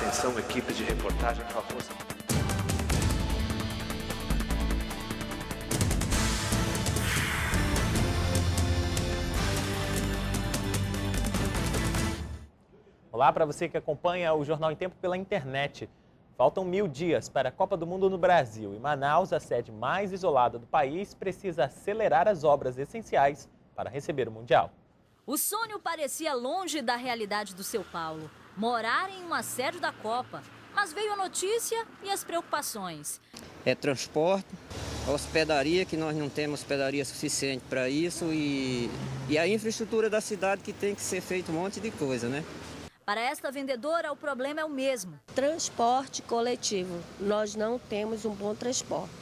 Atenção, equipe de reportagem, com a força. Olá para você que acompanha o Jornal em Tempo pela internet. Faltam 1000 dias para a Copa do Mundo no Brasil e Manaus, a sede mais isolada do país, precisa acelerar as obras essenciais para receber o Mundial. O sonho parecia longe da realidade do São Paulo, morar em uma sede da Copa. Mas veio a notícia e as preocupações. É transporte, hospedaria, que nós não temos hospedaria suficiente para isso, e a infraestrutura da cidade, que tem que ser feito um monte de coisa, né? Para esta vendedora, o problema é o mesmo. Transporte coletivo. Nós não temos um bom transporte.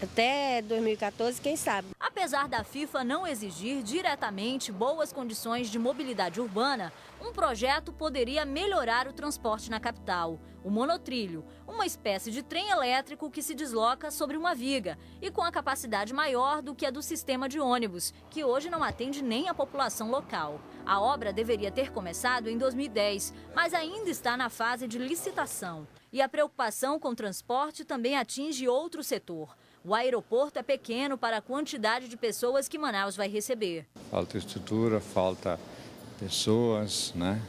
Até 2014, quem sabe? Apesar da FIFA não exigir diretamente boas condições de mobilidade urbana, um projeto poderia melhorar o transporte na capital. O monotrilho, uma espécie de trem elétrico que se desloca sobre uma viga e com a capacidade maior do que a do sistema de ônibus, que hoje não atende nem a população local. A obra deveria ter começado em 2010, mas ainda está na fase de licitação. E a preocupação com o transporte também atinge outro setor. O aeroporto é pequeno para a quantidade de pessoas que Manaus vai receber. Falta estrutura, falta pessoas, né?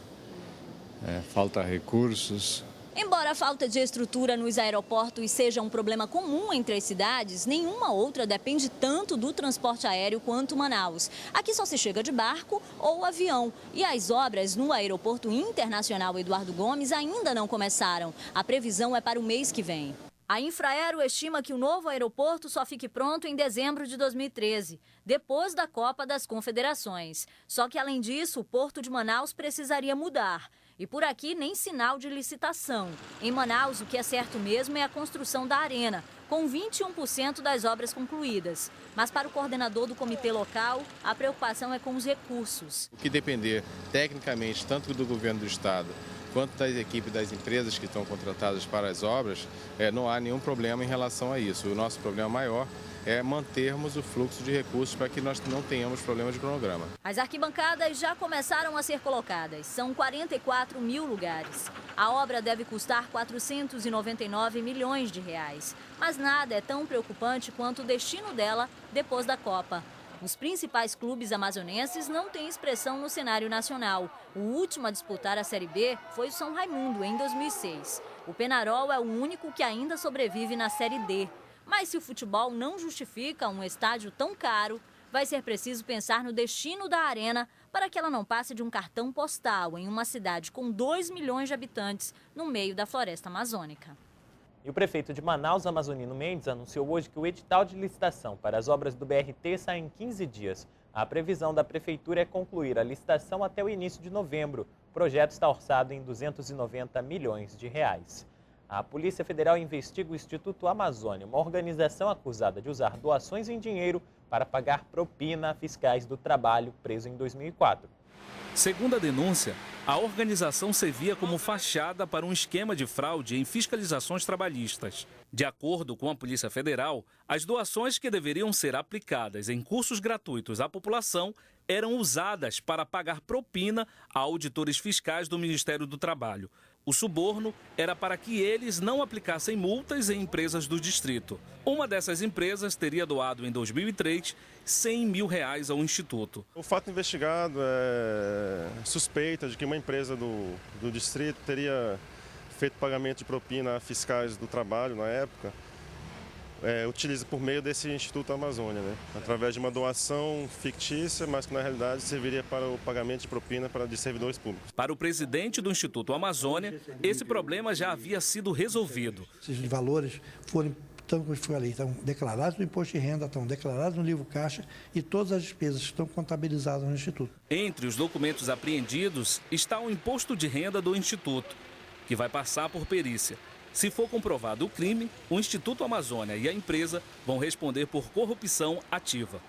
Falta recursos. Embora a falta de estrutura nos aeroportos seja um problema comum entre as cidades, nenhuma outra depende tanto do transporte aéreo quanto Manaus. Aqui só se chega de barco ou avião. E as obras no Aeroporto Internacional Eduardo Gomes ainda não começaram. A previsão é para o mês que vem. A Infraero estima que o novo aeroporto só fique pronto em dezembro de 2013, depois da Copa das Confederações. Só que, além disso, o Porto de Manaus precisaria mudar. E por aqui, nem sinal de licitação. Em Manaus, o que é certo mesmo é a construção da arena, com 21% das obras concluídas. Mas para o coordenador do comitê local, a preocupação é com os recursos. O que depender tecnicamente tanto do governo do estado quanto das equipes das empresas que estão contratadas para as obras, não há nenhum problema em relação a isso. O nosso problema maior é mantermos o fluxo de recursos para que nós não tenhamos problema de cronograma. As arquibancadas já começaram a ser colocadas. São 44 mil lugares. A obra deve custar 499 milhões de reais. Mas nada é tão preocupante quanto o destino dela depois da Copa. Os principais clubes amazonenses não têm expressão no cenário nacional. O último a disputar a Série B foi o São Raimundo, em 2006. O Penharol é o único que ainda sobrevive na Série D. Mas se o futebol não justifica um estádio tão caro, vai ser preciso pensar no destino da arena para que ela não passe de um cartão postal em uma cidade com 2 milhões de habitantes no meio da floresta amazônica. E o prefeito de Manaus, Amazonino Mendes, anunciou hoje que o edital de licitação para as obras do BRT sai em 15 dias. A previsão da prefeitura é concluir a licitação até o início de novembro. O projeto está orçado em 290 milhões de reais. A Polícia Federal investiga o Instituto Amazônia, uma organização acusada de usar doações em dinheiro para pagar propina a fiscais do trabalho preso em 2004. Segundo a denúncia, a organização servia como fachada para um esquema de fraude em fiscalizações trabalhistas. De acordo com a Polícia Federal, as doações que deveriam ser aplicadas em cursos gratuitos à população eram usadas para pagar propina a auditores fiscais do Ministério do Trabalho. O suborno era para que eles não aplicassem multas em empresas do distrito. Uma dessas empresas teria doado em 2003 100 mil reais ao Instituto. O fato investigado é suspeita de que uma empresa do distrito teria feito pagamento de propina a fiscais do trabalho na época, utiliza por meio desse Instituto Amazônia, né? Através de uma doação fictícia, mas que na realidade serviria para o pagamento de propina de servidores públicos. Para o presidente do Instituto Amazônia, esse problema já havia sido resolvido. Esses valores foram, como eu falei, estão declarados no imposto de renda, estão declarados no livro caixa e todas as despesas estão contabilizadas no Instituto. Entre os documentos apreendidos está o imposto de renda do Instituto, que vai passar por perícia. Se for comprovado o crime, o Instituto Amazônia e a empresa vão responder por corrupção ativa.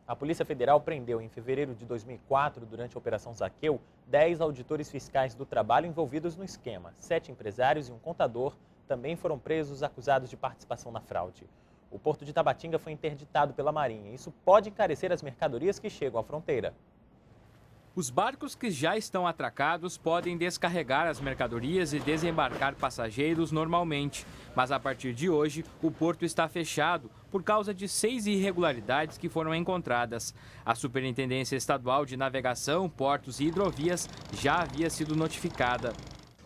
A Polícia Federal prendeu em fevereiro de 2004, durante a Operação Zaqueu, 10 auditores fiscais do trabalho envolvidos no esquema. 7 empresários e um contador também foram presos acusados de participação na fraude. O porto de Tabatinga foi interditado pela Marinha. Isso pode encarecer as mercadorias que chegam à fronteira. Os barcos que já estão atracados podem descarregar as mercadorias e desembarcar passageiros normalmente. Mas a partir de hoje, o porto está fechado por causa de 6 irregularidades que foram encontradas. A Superintendência Estadual de Navegação, Portos e Hidrovias já havia sido notificada.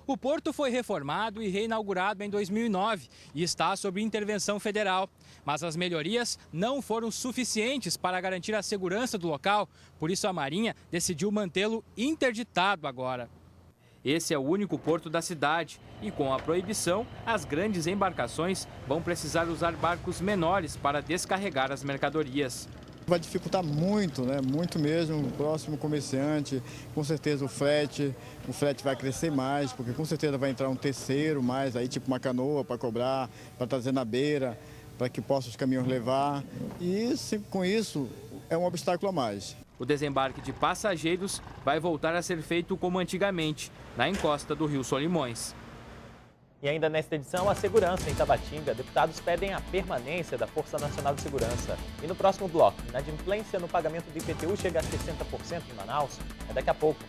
O porto foi reformado e reinaugurado em 2009 e está sob intervenção federal. Mas as melhorias não foram suficientes para garantir a segurança do local, por isso a Marinha decidiu mantê-lo interditado agora. Esse é o único porto da cidade e, com a proibição, as grandes embarcações vão precisar usar barcos menores para descarregar as mercadorias. Vai dificultar muito, né? Muito mesmo, o próximo comerciante, com certeza o frete vai crescer mais, porque com certeza vai entrar um terceiro mais, aí tipo uma canoa para cobrar, para trazer na beira, para que possa os caminhões levar, e com isso é um obstáculo a mais. O desembarque de passageiros vai voltar a ser feito como antigamente, na encosta do Rio Solimões. E ainda nesta edição, a segurança em Tabatinga. Deputados pedem a permanência da Força Nacional de Segurança. E no próximo bloco, inadimplência no pagamento do IPTU chega a 60% em Manaus. É daqui a pouco.